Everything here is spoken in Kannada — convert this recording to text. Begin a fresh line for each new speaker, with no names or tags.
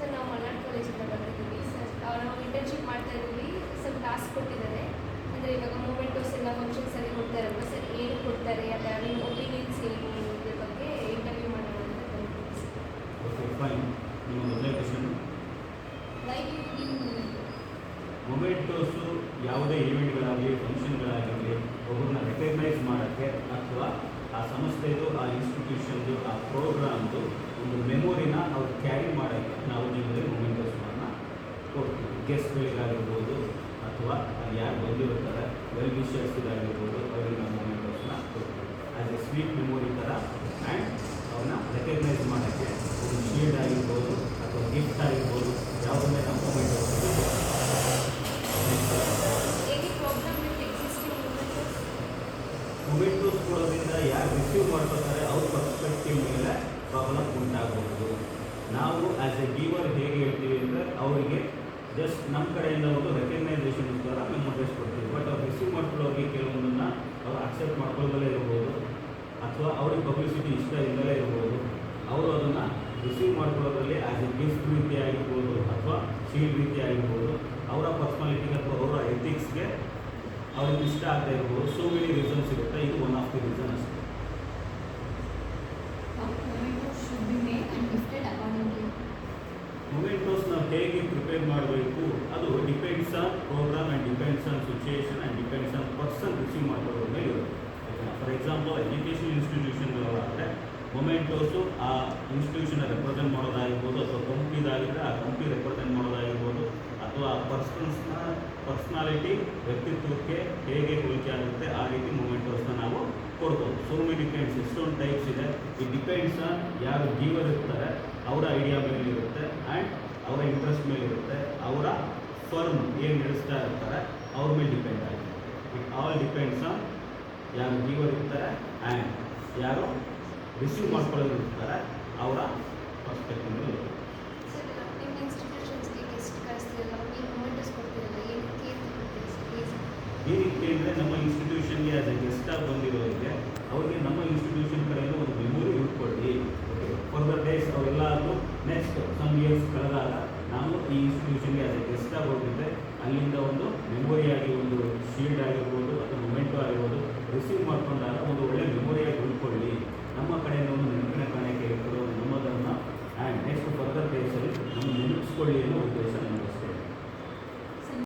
ಸರ್ ನಾವು ಮಲ್ನಾಡ್ ಕಾಲೇಜಿಂದ ಬಂದಿದ್ದೀವಿ ಸರ್. ನಾವು ಇಂಟರ್ನ್ಶಿಪ್ ಮಾಡ್ತಾ ಇದ್ದೀವಿ. ಸ್ವಲ್ಪ ಟಾಸ್ಕ್ ಕೊಟ್ಟಿದ್ದಾರೆ. ಅಂದರೆ ಇವಾಗ ಮೂಮೆಂಟೋಸ್ ಎಲ್ಲ ಫಂಕ್ಷನ್ಸ್ ಅಲ್ಲಿ ಕೊಡ್ತಾರಲ್ವ ಸರ್, ಏನು ಕೊಡ್ತಾರೆ, ಅಥವಾ ನಿಮ್ಮ ಒಪಿನಿಯನ್ಸ್ ಏನು ಇದ್ರ ಬಗ್ಗೆ ಇಂಟರ್ವ್ಯೂ ಮಾಡೋಣ ಅಂತ ಬಂದಿದ್ದೀವಿ ಸರ್.
Okay fine. ನಿಮ್ಮ ಮೊದಲನೇ ಕ್ವಶನ್, ಮೊಮೆಂಟೋಸು ಯಾವುದೇ ಈವೆಂಟ್ಗಳಾಗಲಿ ಫಂಕ್ಷನ್ಗಳಾಗಿರಲಿ ಒಬ್ಬರನ್ನ ರೆಕಗ್ನೈಸ್ ಮಾಡೋಕ್ಕೆ ಅಥವಾ ಆ ಸಂಸ್ಥೆದು ಆ ಇನ್ಸ್ಟಿಟ್ಯೂಷನ್ದು ಆ ಪ್ರೋಗ್ರಾಮ್ದು ಒಂದು ಮೆಮೊರಿನ ಅವ್ರು ಕ್ಯಾರಿ ಮಾಡೋಕ್ಕೆ ನಾವು ನಿಮಗೆ ಮೊಮೆಂಟೋಸ್ಗಳನ್ನ ಕೊಡ್ತೀವಿ. ಗೆಸ್ಟ್ಗಳಿಗಾಗಿರ್ಬೋದು ಅಥವಾ ಅಲ್ಲಿ ಯಾರು ಬಂದಿರ್ತಾರೆ ವೆಲ್ ವಿಷರ್ಸ್ಗಾಗಿರ್ಬೋದು ಅವರಿಗೆ ನಾವು ಮೊಮೆಂಟೋಸ್ನ ಕೊಡ್ತೀವಿ. ಆ್ಯಸ್ ಎ ಸ್ವೀಟ್ ಮೆಮೊರಿ ಥರ ಆ್ಯಂಡ್ ಅವ್ರನ್ನ ರೆಕಗ್ನೈಸ್ ಮಾಡೋಕ್ಕೆ ಒಂದು ಶೀಲ್ಡ್ ಆಗಿರ್ಬೋದು ಅಥವಾ ಗಿಫ್ಟ್ ಆಗಿರ್ಬೋದು ಯಾವುದನ್ನೇ ನಾವು ಮೊಮೆಂಟೋಸ್ ಮೊಮೆಂಟೋಸ್ ಕೊಡೋದ್ರಿಂದ ಯಾರು ರಿಸೀವ್ ಮಾಡ್ಕೊತಾರೆ ಅವ್ರ ಪರ್ಸ್ಪೆಕ್ಟಿವ್ ಮೇಲೆ ಪ್ರಾಬ್ಲಮ್ ಉಂಟಾಗಬಹುದು. ನಾವು ಆ್ಯಸ್ ಎ ಗೀವರ್ ಹೇಗೆ ಹೇಳ್ತೀವಿ ಅಂದರೆ ಅವರಿಗೆ ಜಸ್ಟ್ ನಮ್ಮ ಕಡೆಯಿಂದ ಒಂದು ರೆಕಗ್ನೈಸೇಷನ್ ಥರ ಮೆಮೊರೀಸ್ ಕೊಡ್ತೀವಿ. ಬಟ್ ಅವ್ರು ರಿಸೀವ್ ಮಾಡ್ಕೊಳ್ಳೋರಿಗೆ ಕೆಲವೊಂದನ್ನು ಅವ್ರು ಅಕ್ಸೆಪ್ಟ್ ಮಾಡ್ಕೊಳ್ಳೋದಲ್ಲೇ ಇರ್ಬೋದು ಅಥವಾ ಅವ್ರಿಗೆ ಪಬ್ಲಿಸಿಟಿ ಇಷ್ಟ ಇಲ್ಲದಲ್ಲೇ ಇರ್ಬೋದು. ಅವರು ಅದನ್ನು ರಿಸೀವ್ ಮಾಡ್ಕೊಳ್ಳೋದ್ರಲ್ಲಿ ಆ್ಯಸ್ ಎ ಗಿಫ್ಟ್ ರೀತಿ ಆಗಿರ್ಬೋದು ಅಥವಾ ಶೀಲ್ಡ್ ರೀತಿ ಆಗಿರ್ಬೋದು ಅವರ ಪರ್ಸ್ನಾಲಿಟಿಗೆ ಅಥವಾ ಅವರ ಎಥಿಕ್ಸ್ಗೆ ಅವ್ರಿಗೆ ಇಷ್ಟ ಆಗದೆ ಇರ್ಬೋದು. ಸೋ ಮೆನಿ ರೀಸನ್ಸ್ ಇರುತ್ತೆ. ಇದು ಒನ್ ಆಫ್ ದಿ ರೀಸನ್ ಅಷ್ಟೇ. ಮೊಮೆಂಟೋಸ್ ನಾವು ಹೇಗೆ ಪ್ರಿಪೇರ್ ಮಾಡಬೇಕು ಅದು depends on program and depends on situation and depends on person receive ಮಾಡೋದ್ರ ಮೇಲೆ ಇರುತ್ತೆ. ಫಾರ್ ಎಕ್ಸಾಂಪಲ್ ಎಜುಕೇಷನ್ ಇನ್ಸ್ಟಿಟ್ಯೂಷನ್ಗಳಾದರೆ ಮೊಮೆಂಟೋಸು ಆ ಇನ್ಸ್ಟಿಟ್ಯೂಷನ್ ರೆಪ್ರೆಸೆಂಟ್ ಮಾಡೋದಾಗಿರ್ಬೋದು ಅಥವಾ ಕಂಪ್ನಿದಾಗಿದ್ದರೆ ಆ ಕಂಪ್ನಿ ರೆಪ್ರೆಸೆಂಟ್ ಮಾಡೋದಾಗಿರ್ಬೋದು ಅಥವಾ ಆ ಪರ್ಸ್ನಾಲಿಟಿ ವ್ಯಕ್ತಿತ್ವಕ್ಕೆ ಹೇಗೆ ಹೋಲಿಕೆ ಆಗುತ್ತೆ ಆ ರೀತಿ ಮೊಮೆಂಟೋಸ್ನ ನಾವು ಕೊಡ್ಬೋದು. ಸೋ ಮೆನಿ ಕೈಂಡ್ಸ್, ಎಷ್ಟೊಂದು ಟೈಪ್ಸ್ ಇದೆ. ಇಟ್ ಡಿಪೆಂಡ್ಸ್ ಆನ್ ಯಾರು ಗೀವರ್ ಇರ್ತಾರೆ ಅವರ ಐಡಿಯಾ ಮೇಲೆ ಇರುತ್ತೆ ಆ್ಯಂಡ್ ಅವರ ಇಂಟ್ರೆಸ್ಟ್ ಮೇಲೆ ಇರುತ್ತೆ. ಅವರ ಫರ್ಮ್ ಏನು ನಡೆಸ್ತಾ ಇರ್ತಾರೆ ಅವ್ರ ಮೇಲೆ ಡಿಪೆಂಡ್ ಆಗುತ್ತೆ. ಇಟ್ ಆಲ್ ಡಿಪೆಂಡ್ಸ್ ಆನ್ ಯಾರು ಗೀವರ್ ಇರ್ತಾರೆ ಆ್ಯಂಡ್ ಯಾರು ರಿಸೀವ್ ಮಾಡ್ಕೊಳ್ಳೋರು ಇರ್ತಾರೆ ಅವರ ಪರ್ಸ್ಪೆಕ್ಟಿವ್ ಮೇಲೆ ಇರುತ್ತೆ. ಏನಕ್ಕೆ ಅಂದರೆ ನಮ್ಮ ಇನ್ಸ್ಟಿಟ್ಯೂಷನ್ಗೆ ಆ್ಯಸ್ ಎ ಗೆಸ್ಟಾಗಿ ಬಂದಿರೋರಿಗೆ ಅವ್ರಿಗೆ ನಮ್ಮ ಇನ್ಸ್ಟಿಟ್ಯೂಷನ್ ಕಡೆಯಿಂದ ಒಂದು ಮೆಮೊರಿ ಉಟ್ಕೊಳ್ಳಿ. ಓಕೆ, ಫರ್ದರ್ ಡೇಸ್ ಅವೆಲ್ಲರೂ ನೆಕ್ಸ್ಟ್ ಸಮ್ ಇಯರ್ಸ್ ಕಳೆದಾಗ ನಾವು ಈ ಇನ್ಸ್ಟಿಟ್ಯೂಷನ್ಗೆ ಆ್ಯಸ್ ಎ ಗೆಸ್ಟಾಗಿ ಹೋಗಿದ್ದೆ ಅಲ್ಲಿಂದ ಒಂದು ಮೆಮೊರಿಯಾಗಿ ಒಂದು ಶೀಲ್ಡ್ ಆಗಿರ್ಬೋದು ಅಥವಾ ಮೊಮೆಂಟೋ ಆಗಿರ್ಬೋದು ರಿಸೀವ್ ಮಾಡ್ಕೊಂಡಾಗ ಒಂದು ಒಳ್ಳೆಯ ಮೆಮೊರಿಯಾಗಿ ಉಳ್ಕೊಳ್ಳಿ. ನಮ್ಮ ಕಡೆಯಿಂದ ಒಂದು ನೆನಪಿನ ಕಾಣಿಕೆ ಕೊಡೋದು ನಮ್ಮದನ್ನು ಆ್ಯಂಡ್ ನೆಕ್ಸ್ಟ್ ಫರ್ದರ್ ಡೇಸಲ್ಲಿ ನಮ್ಮ ನೆನಪಿಸ್ಕೊಳ್ಳಿ ಅನ್ನೋ ಉದ್ದೇಶ